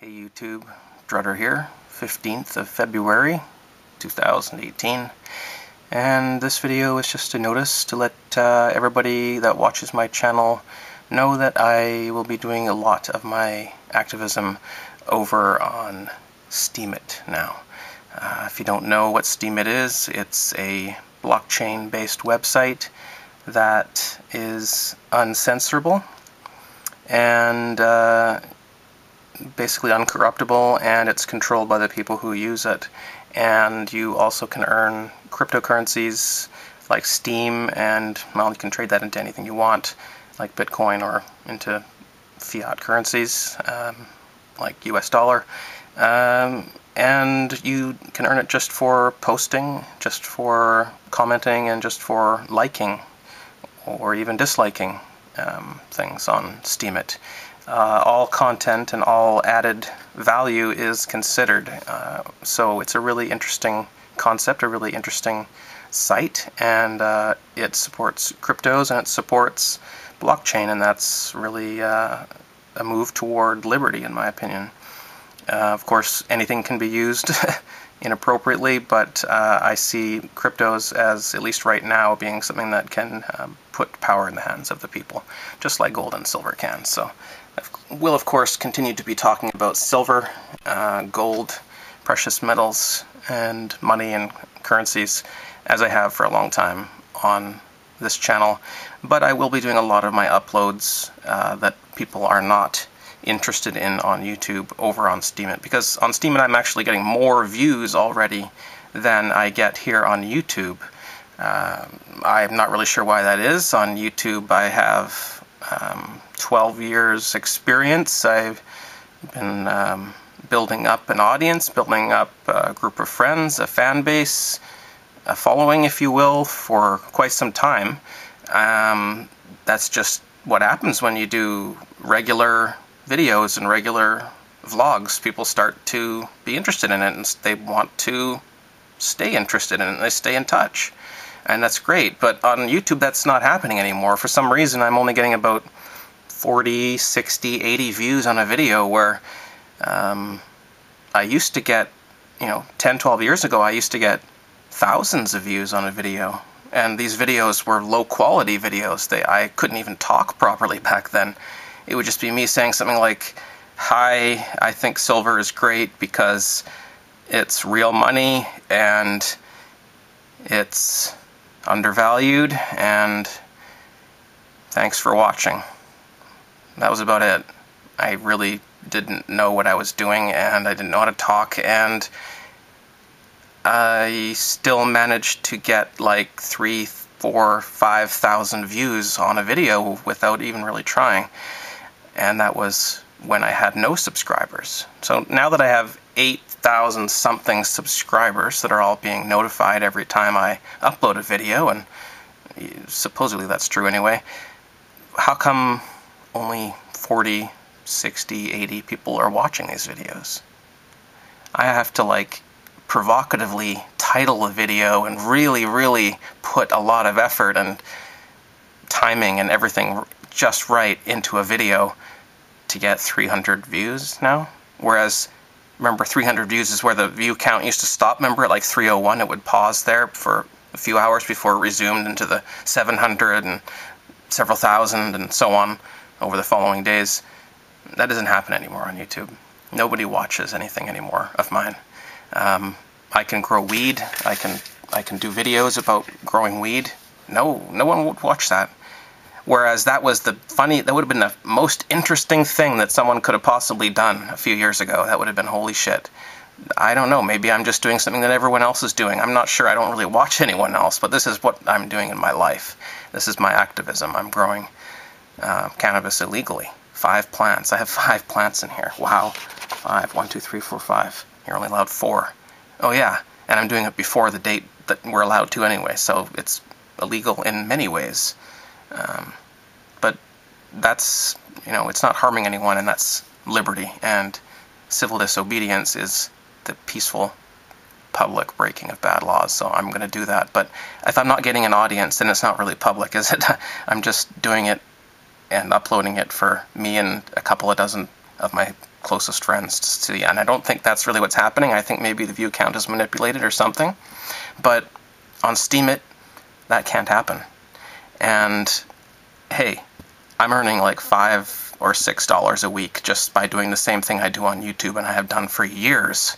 Hey YouTube, Drudder here, 15th of February 2018, and this video is just a notice to let everybody that watches my channel know that I will be doing a lot of my activism over on Steemit now. If you don't know what Steemit is, it's a blockchain-based website that is uncensorable and basically uncorruptible, and it's controlled by the people who use it. And you also can earn cryptocurrencies like Steem, and well, you can trade that into anything you want, like Bitcoin, or into fiat currencies like US dollar. And you can earn it just for posting, just for commenting, and just for liking or even disliking things on Steemit. All content and all added value is considered. So it's a really interesting concept, a really interesting site, and it supports cryptos and it supports blockchain, and that's really a move toward liberty, in my opinion. Of course, anything can be used inappropriately, but I see cryptos as, at least right now, being something that can put power in the hands of the people, just like gold and silver can. So I will, of course, continue to be talking about silver, gold, precious metals, and money and currencies, as I have for a long time on this channel. But I will be doing a lot of my uploads that people are not interested in on YouTube over on Steemit, because on Steemit I'm actually getting more views already than I get here on YouTube. I'm not really sure why that is. On YouTube I have 12 years experience. I've been building up an audience, building up a group of friends, a fan base, a following, if you will, for quite some time. That's just what happens when you do regular videos and regular vlogs. People start to be interested in it, and they want to stay interested in it, and they stay in touch. And that's great, but on YouTube that's not happening anymore. For some reason I'm only getting about 40, 60, 80 views on a video, where I used to get, 10, 12 years ago, I used to get thousands of views on a video. And these videos were low quality videos. I couldn't even talk properly back then. It would just be me saying something like, "Hi, I think silver is great because it's real money and it's undervalued, and thanks for watching." That was about it. I really didn't know what I was doing, and I didn't know how to talk, and I still managed to get like 3, 4, 5,000 views on a video without even really trying. And that was when I had no subscribers. So now that I have 8,000 something subscribers that are all being notified every time I upload a video, and supposedly that's true anyway, how come only 40, 60, 80 people are watching these videos? I have to provocatively title a video and really put a lot of effort and timing and everything just right into a video to get 300 views now. Whereas, remember, 300 views is where the view count used to stop. Remember, at 301 it would pause there for a few hours before it resumed into the 700 and several thousand and so on over the following days. That doesn't happen anymore on YouTube. Nobody watches anything anymore of mine. I can grow weed. I can do videos about growing weed. No one would watch that. Whereas that would have been the most interesting thing that someone could have possibly done a few years ago. That would have been holy shit. I don't know, maybe I'm just doing something that everyone else is doing. I'm not sure. I don't really watch anyone else, but this is what I'm doing in my life. This is my activism. I'm growing cannabis illegally. 5 plants. I have 5 plants in here. Wow. 5. 1, 2, 3, 4, 5. You're only allowed 4. Oh yeah, and I'm doing it before the date that we're allowed to anyway, so it's illegal in many ways. But that's, it's not harming anyone, and that's liberty, and civil disobedience is the peaceful public breaking of bad laws, so I'm going to do that. But if I'm not getting an audience, then it's not really public, is it? I'm just doing it and uploading it for me and a couple of dozen of my closest friends to see. And I don't think that's really what's happening. I think maybe the view count is manipulated or something. But on Steemit, that can't happen. And hey, I'm earning like $5 or $6 a week just by doing the same thing I do on YouTube, and I have done for years.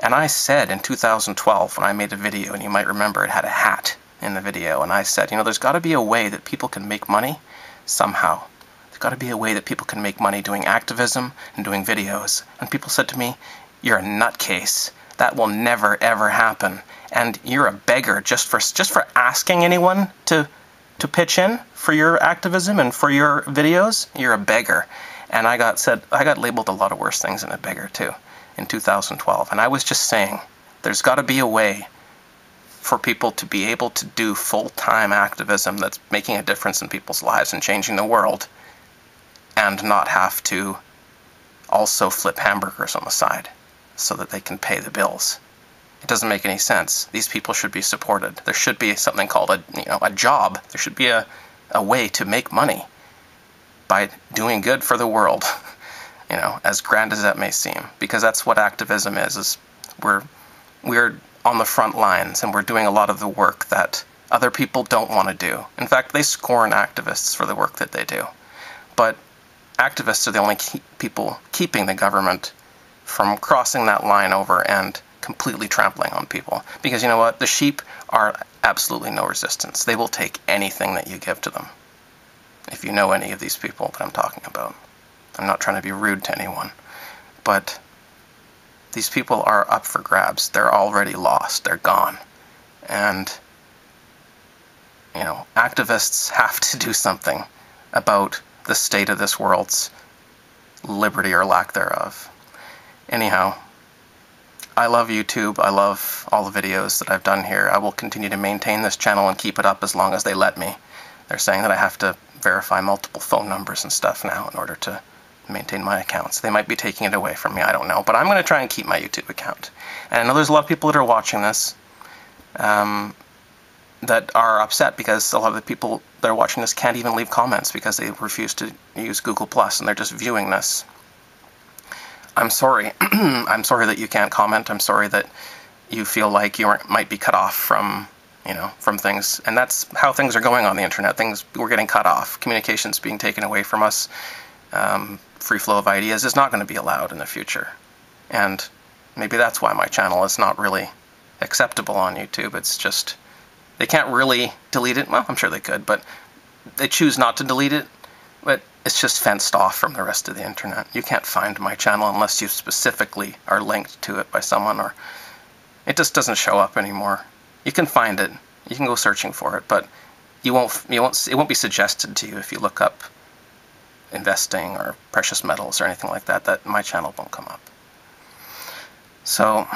And I said in 2012, when I made a video, and you might remember it had a hat in the video, and I said, there's got to be a way that people can make money somehow. There's got to be a way that people can make money doing activism and doing videos. And people said to me, "You're a nutcase. That will never, ever happen. And you're a beggar just for asking anyone to pitch in for your activism and for your videos. You're a beggar." And I got labeled a lot of worse things than a beggar too in 2012. And I was just saying, there's got to be a way for people to be able to do full-time activism that's making a difference in people's lives and changing the world, and not have to also flip hamburgers on the side so that they can pay the bills. It doesn't make any sense. These people should be supported. There should be something called a job. There should be a way to make money by doing good for the world, as grand as that may seem. Because that's what activism is we're on the front lines, and we're doing a lot of the work that other people don't want to do. In fact, they scorn activists for the work that they do. But activists are the only people keeping the government from crossing that line over and completely trampling on people. Because you know what? The sheep are absolutely no resistance. They will take anything that you give to them. If you know any of these people that I'm talking about. I'm not trying to be rude to anyone. But these people are up for grabs. They're already lost. They're gone. And, activists have to do something about the state of this world's liberty or lack thereof. Anyhow, I love YouTube. I love all the videos that I've done here. I will continue to maintain this channel and keep it up as long as they let me. They're saying that I have to verify multiple phone numbers and stuff now in order to maintain my accounts. They might be taking it away from me, I don't know. But I'm going to try and keep my YouTube account. And I know there's a lot of people that are watching this that are upset because a lot of the people that are watching this can't even leave comments because they refuse to use Google+, and they're just viewing this. I'm sorry. I'm sorry that you can't comment. I'm sorry that you feel like you might be cut off from things. And that's how things are going on the internet. We're getting cut off. Communication's being taken away from us. Free flow of ideas is not going to be allowed in the future. And maybe that's why my channel is not really acceptable on YouTube. It's just, they can't really delete it. Well, I'm sure they could, but they choose not to delete it. But it's just fenced off from the rest of the internet. You can't find my channel unless you specifically are linked to it by someone, or it just doesn't show up anymore. You can find it. You can go searching for it, but it won't be suggested to you if you look up investing or precious metals or anything like that. That my channel won't come up. So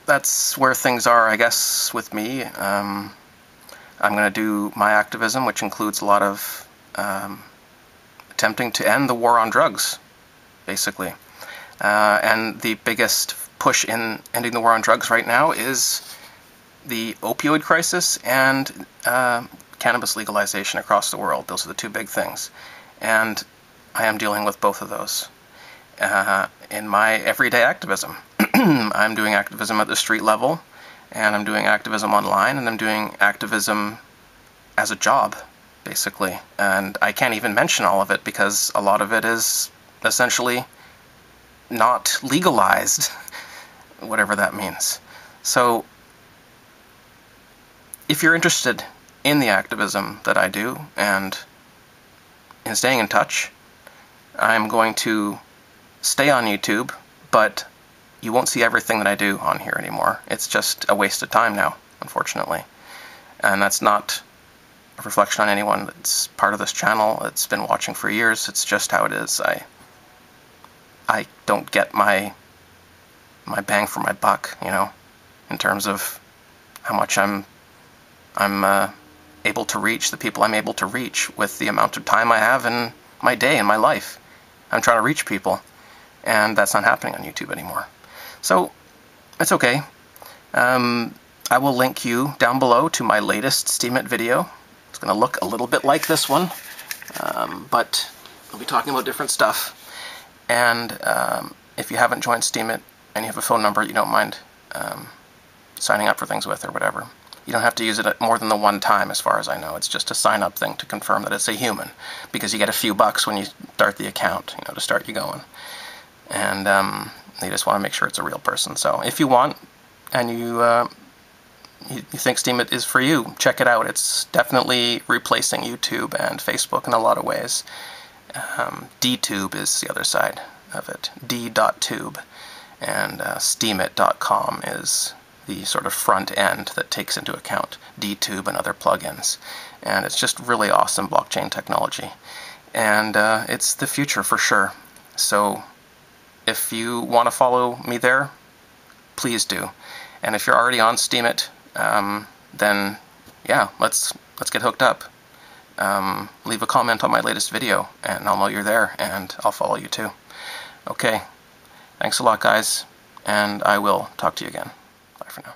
that's where things are, I guess, with me. I'm going to do my activism, which includes a lot of attempting to end the war on drugs, basically. And the biggest push in ending the war on drugs right now is the opioid crisis and cannabis legalization across the world. Those are the two big things. And I am dealing with both of those in my everyday activism. I'm doing activism at the street level, and I'm doing activism online, and I'm doing activism as a job, basically. And I can't even mention all of it because a lot of it is essentially not legalized, whatever that means. So if you're interested in the activism that I do and in staying in touch, I'm going to stay on YouTube, but you won't see everything that I do on here anymore. It's just a waste of time now, unfortunately. And that's not a reflection on anyone that's part of this channel, that's been watching for years. It's just how it is. I don't get my bang for my buck, in terms of how much I'm able to reach the people I'm able to reach with the amount of time I have in my day and my life. I'm trying to reach people, and that's not happening on YouTube anymore. So it's okay. I will link you down below to my latest Steemit video. It's going to look a little bit like this one, but I'll be talking about different stuff. And if you haven't joined Steemit and you have a phone number you don't mind signing up for things with or whatever, you don't have to use it more than the one time, as far as I know. It's just a sign-up thing to confirm that it's a human, because you get a few bucks when you start the account, to start you going. And they just want to make sure it's a real person. So if you want, and you think Steemit is for you, check it out. It's definitely replacing YouTube and Facebook in a lot of ways. DTube is the other side of it, d.tube, and steemit.com is the sort of front end that takes into account DTube and other plugins. And it's just really awesome blockchain technology. And it's the future for sure. So if you want to follow me there, please do. And if you're already on Steemit, then yeah, let's get hooked up. Leave a comment on my latest video, and I'll know you're there, and I'll follow you too. Okay, thanks a lot, guys, and I will talk to you again. Bye for now.